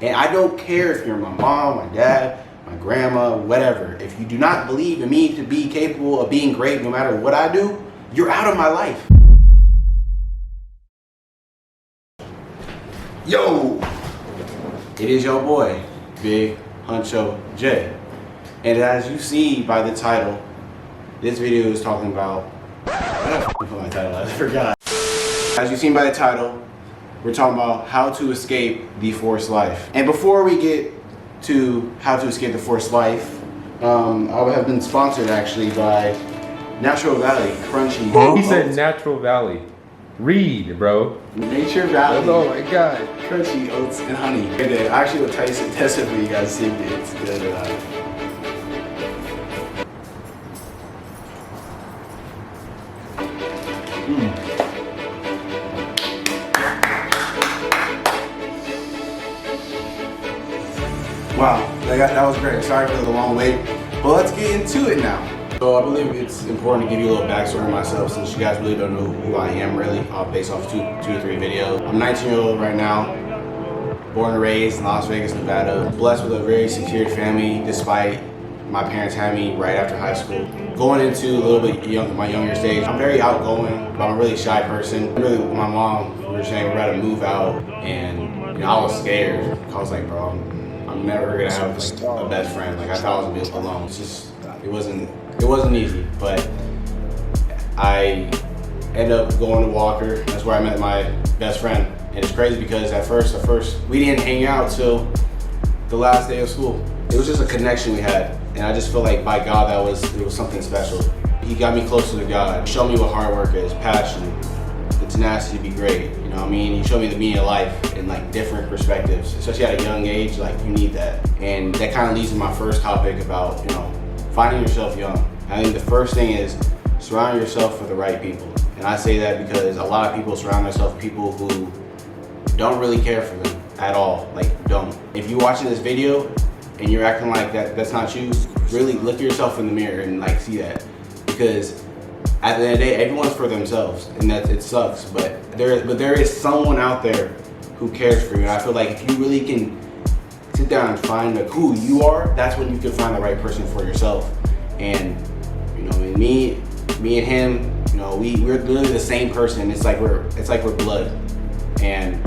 And I don't care if you're my mom, my dad, my grandma, whatever. If you do not believe in me to be capable of being great no matter what I do, you're out of my life. Yo! It is your boy, Big Huncho J. And as you see by the title, this video is talking about, I forgot. As you've seen by the title, we're talking about how to escape the forced life. And before we get to how to escape the forced life, I have been sponsored actually by Natural Valley Crunchy. Huh? He said Natural Valley. Read, bro. Nature Valley. Oh my God. Crunchy oats and honey. And then I actually will test it for you guys, see if it's good or not. Wow, that was great. Sorry for the long wait, but let's get into it now. So I believe it's important to give you a little backstory on myself since you guys really don't know who I am really, based off two or three videos. I'm 19-year-old right now, born and raised in Las Vegas, Nevada. Blessed with a very secured family despite my parents having me right after high school. Going into a little bit my younger stage, I'm very outgoing, but I'm a really shy person. Really, with my mom, we were saying we're about to move out, and I was scared. I was like, bro, I'm never gonna have like a best friend. Like I thought I was gonna be alone. It's just, it wasn't easy. But I ended up going to Walker. That's where I met my best friend. And it's crazy because at first we didn't hang out till the last day of school. It was just a connection we had, and I just feel like by God it was something special. He got me closer to God. He showed me what hard work is, passion, the tenacity to be great. You know what I mean? He showed me the meaning of life in like different perspectives, especially at a young age. Like you need that, and that kind of leads to my first topic about finding yourself young. I think the first thing is surround yourself with the right people, and I say that because a lot of people surround themselves with people who don't really care for them at all. Like don't. If you're watching this video and you're acting like that's not you, really look at yourself in the mirror and like see that, because at the end of the day, everyone's for themselves, and it sucks. But there is someone out there who cares for you. And I feel like if you really can sit down and find who you are, that's when you can find the right person for yourself. And me and him, we're literally the same person. It's like we're blood, and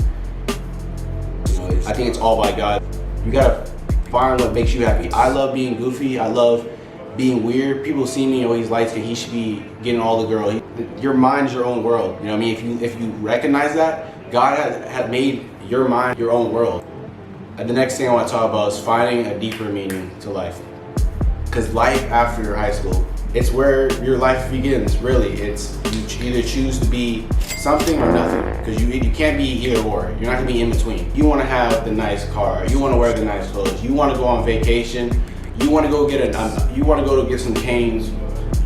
I think it's all by God. You gotta find what makes you happy. I love being goofy. I love being weird. People see me, he's light skinned, he should be getting all the girls. Your mind's your own world. You know what I mean? If you recognize that, God had made your mind your own world. And the next thing I want to talk about is finding a deeper meaning to life. Because life after your high school, it's where your life begins, really. It's you either choose to be something or nothing. Because you can't be either or. You're not gonna be in between. You wanna have the nice car, you wanna wear the nice clothes, you wanna go on vacation, you want to go get some Canes,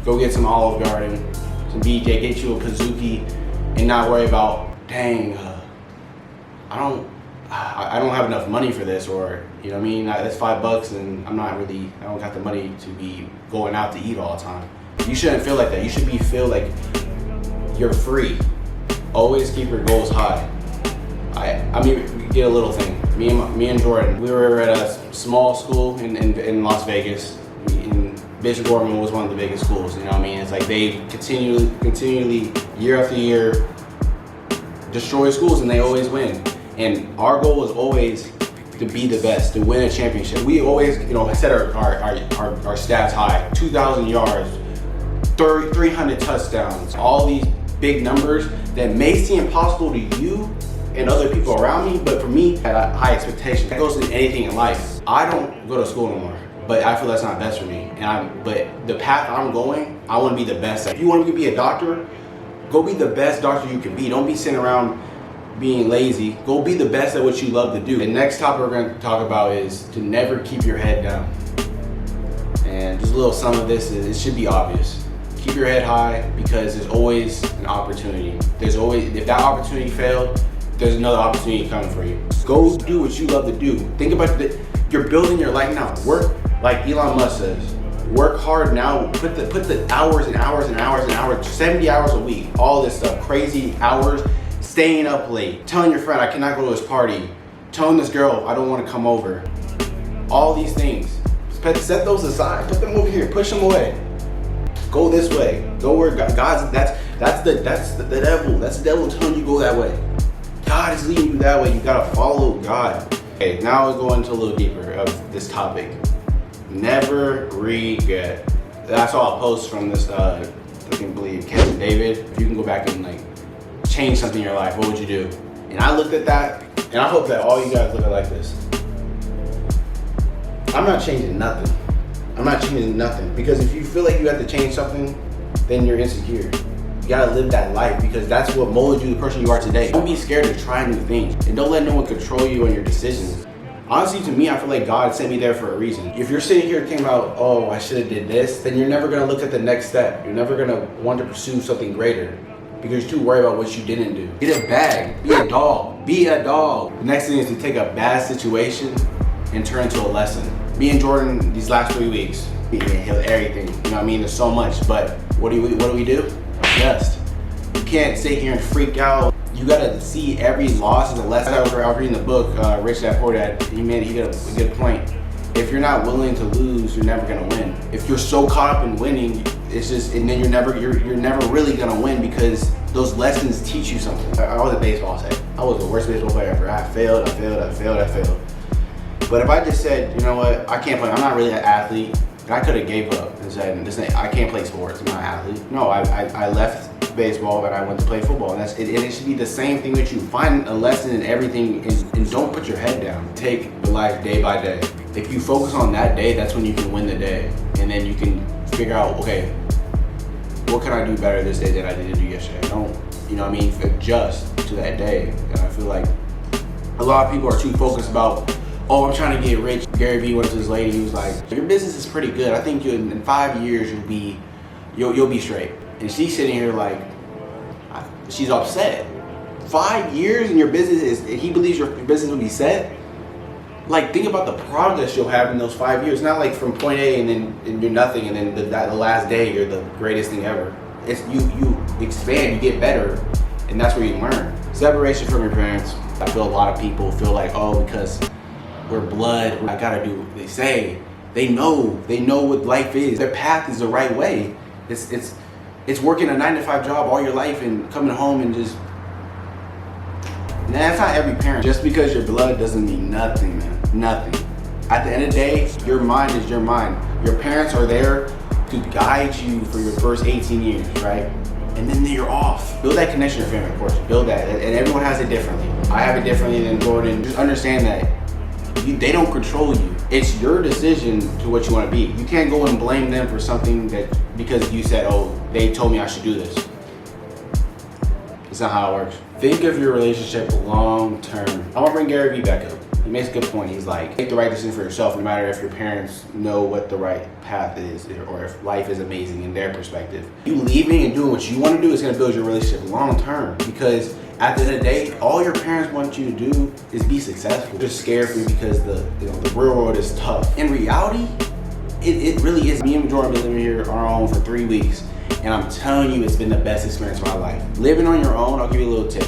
go get some Olive Garden, some BJ, get you a Kazuki, and not worry about, dang, I don't have enough money for this, or you know what I mean, that's $5 and I don't got the money to be going out to eat all the time. You shouldn't feel like that. You should feel like you're free. Always keep your goals high. I mean, we get a little thing. Me and Jordan, we were at a small school in Las Vegas. Bishop Gorman was one of the biggest schools. You know what I mean? It's like they continually, year after year, destroy schools, and they always win. And our goal was always to be the best, to win a championship. We always, set our stats high: 2,000 yards, 300 touchdowns, all these big numbers that may seem impossible to you and other people around me, but for me, I had a high expectation. That goes to anything in life. I don't go to school anymore, but I feel that's not best for me. But the path I'm going, I want to be the best. If you want to be a doctor, go be the best doctor you can be. Don't be sitting around being lazy. Go be the best at what you love to do. The next topic we're going to talk about is to never keep your head down. And just a little sum of this is, it should be obvious. Keep your head high, because there's always an opportunity. If that opportunity failed, there's another opportunity coming for you. Go do what you love to do. Think about you're building your life now. Work, like Elon Musk says, work hard now. Put the hours and hours and hours and hours, 70 hours a week, all this stuff, crazy hours, staying up late, telling your friend I cannot go to this party, telling this girl I don't want to come over. All these things. Set those aside. Put them over here. Push them away. Go this way. Go where God's. That's the devil. That's the devil telling you go that way. God is leading you that way. You gotta follow God. Okay, now we're going into a little deeper of this topic. Never regret. I saw a post from this. I can believe Kevin David. If you can go back and like change something in your life, what would you do? And I looked at that, and I hope that all you guys look at it like this. I'm not changing nothing. I'm not changing nothing, because if you feel like you have to change something, then you're insecure. You gotta live that life, because that's what molded you the person you are today. Don't be scared to try new things, and don't let no one control you on your decisions. Honestly, to me, I feel like God sent me there for a reason. If you're sitting here thinking about, oh, I should have did this, then you're never gonna look at the next step. You're never gonna want to pursue something greater, because you're too worried about what you didn't do. Get a bag, be a dog, be a dog. The next thing is to take a bad situation and turn it into a lesson. Me and Jordan, these last 3 weeks, we healed everything. You know what I mean? There's so much, but what do we do? Adjust. You can't sit here and freak out. You gotta see every loss as a lesson. I was reading the book, Rich Dad Poor Dad. He got a good point. If you're not willing to lose, you're never gonna win. If you're so caught up in winning, it's just, and then you're never really gonna win, because those lessons teach you something. I was a baseball player. I was the worst baseball player ever. I failed. But if I just said, you know what, I can't play, I'm not really an athlete, and I could have gave up and said, I can't play sports, I'm not an athlete. No, I left baseball and I went to play football, and it should be the same thing with you. Find a lesson in everything, and don't put your head down. Take the life day by day. If you focus on that day, that's when you can win the day, and then you can figure out, okay, what can I do better this day than I did yesterday? Don't, you know what I mean, adjust to that day. And I feel like a lot of people are too focused about, oh, I'm trying to get rich. Gary Vee went to this lady, he was like, your business is pretty good. I think in 5 years you'll be straight. And she's sitting here like, she's upset. 5 years and your business he believes your business will be set? Like, think about the progress you'll have in those 5 years. Not like from point A and you're nothing, and then the last day you're the greatest thing ever. It's you expand, you get better, and that's where you learn. Separation from your parents. I feel a lot of people feel like, oh, because we're blood, I gotta do what they say. They know what life is. Their path is the right way. It's working a 9-to-5 job all your life and coming home and just, that's not every parent. Just because you're blood doesn't mean nothing, man. Nothing. At the end of the day, your mind is your mind. Your parents are there to guide you for your first 18 years, right? And then you're off. Build that connection with your family, of course. Build that. And everyone has it differently. I have it differently than Gordon. Just understand that they don't control you. It's your decision to what you want to be. You can't go and blame them for something that, because you said, oh, they told me I should do this. It's not how it works. Think of your relationship long term. I want to bring Gary Vee back up. He makes a good point. He's like, make the right decision for yourself, no matter if your parents know what the right path is, or if life is amazing in their perspective. You leaving and doing what you want to do is going to build your relationship long term, because at the end of the day, all your parents want you to do is be successful. They're scared for you because the real world is tough. In reality, it really is. Me and Jordan have been living here on our own for 3 weeks, and I'm telling you, it's been the best experience of my life. Living on your own, I'll give you a little tip,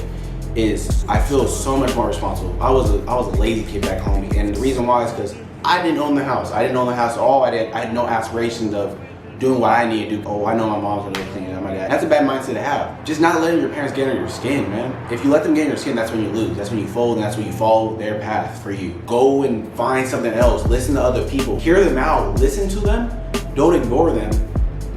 is I feel so much more responsible. I was a lazy kid back home, and the reason why is because I didn't own the house. I didn't own the house at all. I had no aspirations of doing what I need to do. Oh, I know my mom's gonna clean it. My dad. That's a bad mindset to have. Just not letting your parents get under your skin, man. If you let them get in your skin, that's when you lose. That's when you fold, and that's when you follow their path for you. Go and find something else. Listen to other people. Hear them out. Listen to them. Don't ignore them.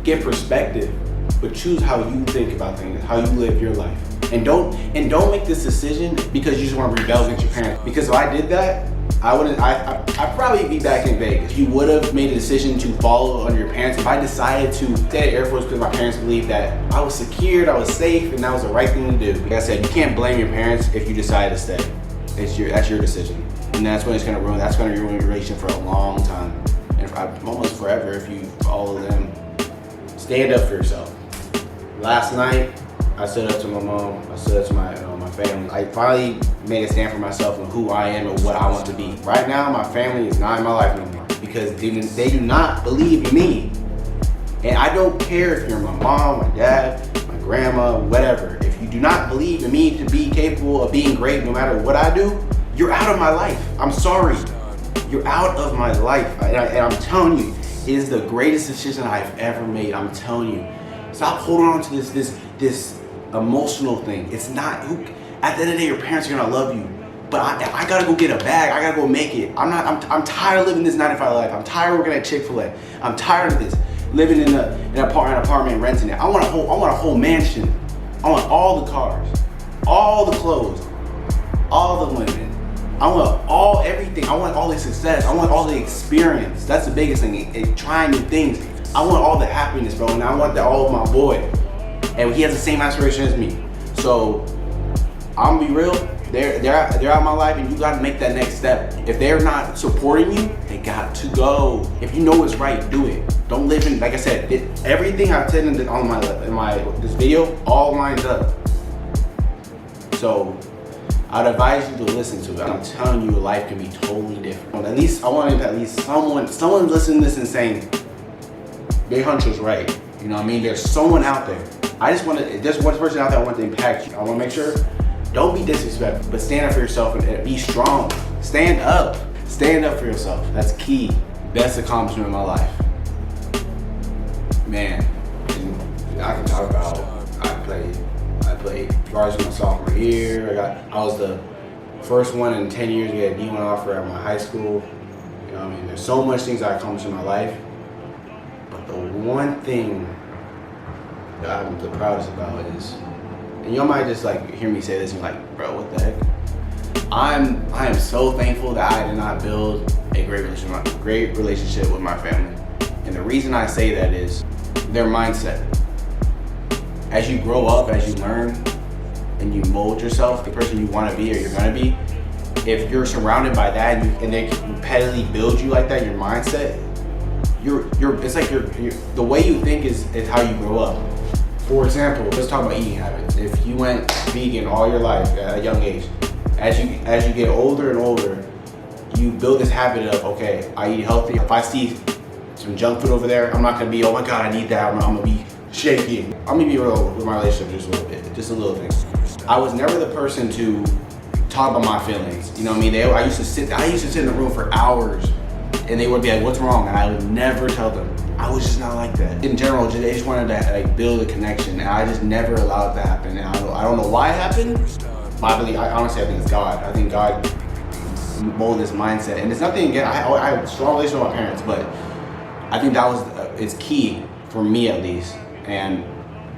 Get perspective, but choose how you think about things, how you live your life. And don't make this decision because you just want to rebel against your parents. Because if I did that, I'd probably be back in Vegas. If you would have made a decision to follow under your parents, if I decided to stay at Air Force because my parents believed that I was secured, I was safe, and that was the right thing to do. Like I said, you can't blame your parents if you decide to stay. That's your decision. And that's when it's going to ruin your relationship for a long time. And almost forever if you follow them. Stand up for yourself. Last night, I stood up to my mom, I stood up to my family. I finally made a stand for myself and who I am and what I want to be. Right now, my family is not in my life anymore because they do not believe in me. And I don't care if you're my mom, my dad, my grandma, whatever. If you do not believe in me to be capable of being great no matter what I do, you're out of my life. I'm sorry. You're out of my life. And I'm telling you, it is the greatest decision I've ever made. I'm telling you. Stop holding on to this emotional thing. It's not, at the end of the day, your parents are gonna love you. But I gotta go get a bag. I gotta go make it. I'm tired of living this 9-to-5 life. I'm tired of working at Chick-fil-A. I'm tired of this. Living in an apartment, renting it. I want a whole mansion. I want all the cars, all the clothes, all the women. I want everything. I want all the success. I want all the experience. That's the biggest thing. Trying new things. I want all the happiness, bro. And I want that all of my boy. And he has the same aspiration as me. So I'm gonna be real. They're out of my life, and you gotta make that next step. If they're not supporting you, they got to go. If you know it's right, do it. Don't live in, like I said, everything I've said in this video all lines up. So I'd advise you to listen to it. I'm telling you, life can be totally different. At least I wanted at least someone listening to this and saying, Big Huncho's right. You know what I mean? There's someone out there. There's one person out there I want to impact you. I want to make sure, don't be disrespectful, but stand up for yourself and be strong. Stand up. Stand up for yourself. That's key. Best accomplishment of my life. Man, I can talk about, I played varsity my sophomore year. I was the first one in 10 years to get a D1 offer at my high school. You know what I mean? There's so much things I accomplished in my life, but the one thing that I'm the proudest about is, and y'all might just like hear me say this and you're like, bro, what the heck? I am so thankful that I did not build a great relationship with my family. And the reason I say that is their mindset. As you grow up, as you learn, and you mold yourself, the person you want to be or you're going to be, if you're surrounded by that and they repetitively build you like that, your mindset, it's like the way you think is how you grow up. For example, let's talk about eating habits. If you went vegan all your life at a young age, as you get older and older, you build this habit of, okay, I eat healthy. If I see some junk food over there, I'm not gonna be, oh my God, I need that. I'm gonna be shaky. I'm gonna be real with my relationship just a little bit, just a little thing. I was never the person to talk about my feelings. You know what I mean? I used to sit in the room for hours, and they would be like, "What's wrong?" And I would never tell them. I was just not like that. In general, they just wanted to like build a connection, and I just never allowed that to happen. And I don't know why it happened. Honestly, I think it's God. I think God molded this mindset, and it's nothing again. I have a strong relationship with my parents, but I think that was it's key for me at least, and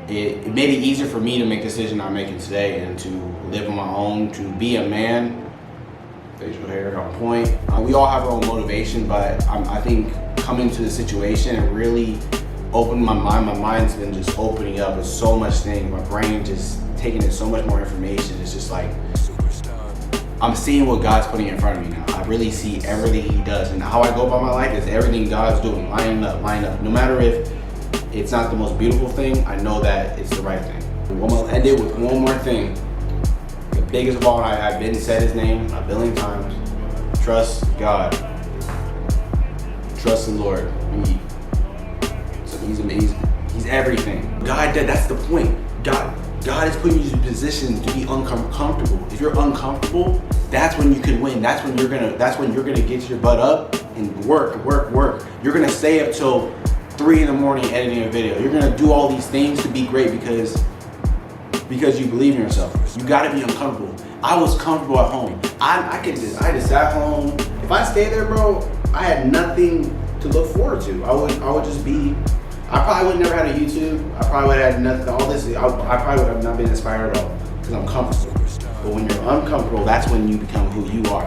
it made it easier for me to make the decision I'm making today and to live on my own, to be a man. Facial hair on point. We all have our own motivation, but I think coming to the situation and really opening my mind. My mind's been just opening up with so much things. My brain just taking in so much more information. It's just like I'm seeing what God's putting in front of me now. I really see everything He does, and how I go about my life is everything God's doing, lining up. No matter if it's not the most beautiful thing, I know that it's the right thing. I'm gonna end it with one more thing. The biggest of all, I've been said His name a billion times. Trust God. Trust the Lord. He's everything. God, that's the point. God is putting you in a position to be uncomfortable. If you're uncomfortable, that's when you can win. That's when you're gonna get your butt up and work. You're gonna stay up till 3 in the morning editing a video. You're gonna do all these things to be great because you believe in yourself. You gotta be uncomfortable. I was comfortable at home. I just sat home. If I stayed there, bro, I had nothing to look forward to. I would just be. I probably would never had a YouTube. I probably would have had nothing. All this. I probably would have not been inspired at all because I'm comfortable. But when you're uncomfortable, that's when you become who you are.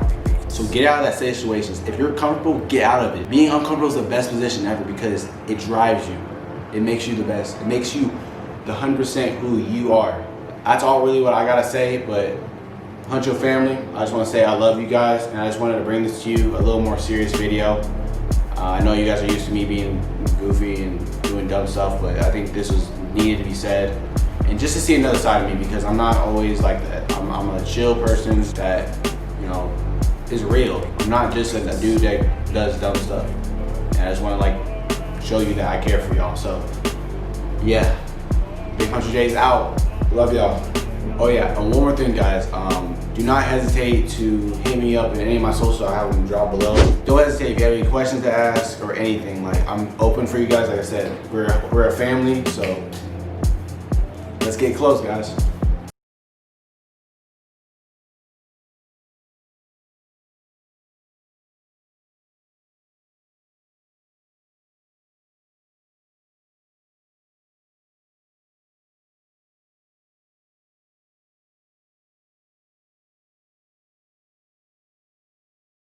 So get out of that situation. If you're comfortable, get out of it. Being uncomfortable is the best position ever because it drives you. It makes you the best. It makes you the 100% who you are. That's all really what I gotta say. But Huncho family, I just want to say I love you guys, and I just wanted to bring this to you a little more serious video. I know you guys are used to me being goofy and doing dumb stuff, but I think this was needed to be said. And just to see another side of me, because I'm not always like that. I'm a chill person that, is real. I'm not just a dude that does dumb stuff. And I just want to show you that I care for y'all. So yeah, Big Huncho J's out. Love y'all. Oh yeah, and one more thing, guys. Do not hesitate to hit me up in any of my socials. I have them drop below. Don't hesitate if you have any questions to ask or anything. Like, I'm open for you guys. Like I said, we're a family, so let's get close, guys.